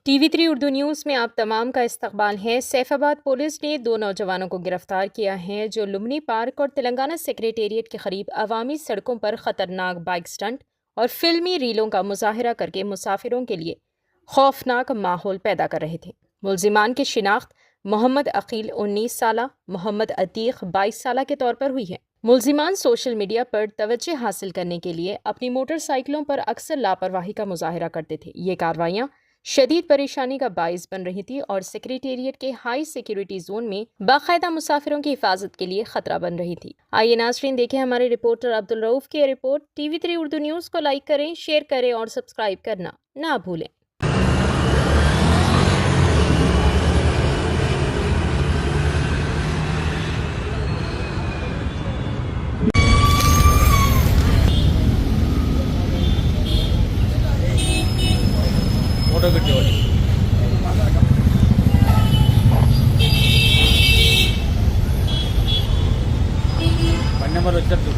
TV3 Urdu news में आप तमाम का इस्तकबाल है। सैफाबाद पुलिस ने 2 नौजवानों को गिरफ्तार किया है जो लुम्बनी पार्क और तेलंगाना सेक्रेटेरिएट के करीब अवामी सड़कों पर खतरनाक बाइक स्टंट और फिल्मी रीलों का मुजाहरा करके मुसाफिरों के लिए खौफनाक माहौल पैदा कर रहे थे। मुलजिमान की शिनाख्त मोहम्मद अकील 19 साला, मोहम्मद अतीक 22 साला के तौर पर हुई है। मुलजिमान सोशल मीडिया पर तवज्जो हासिल करने के लिए अपनी मोटरसाइकिलों पर अक्सर लापरवाही का मुजाहरा करते थे। ये कार्रवाइयाँ शदीद परेशानी का बाइस बन रही थी और सेक्रेटेरिएट के हाई सिक्योरिटी जोन में बाकायदा मुसाफिरों की हिफाजत के लिए खतरा बन रही थी। आइए नाज़रीन देखें हमारे रिपोर्टर अब्दुल रऊफ की रिपोर्ट। TV3 उर्दू न्यूज़ को लाइक करें, शेयर करें और सब्सक्राइब करना ना भूलें। ఫోటో పెట్టేవాడి బండి నెంబర్ వచ్చేట్టు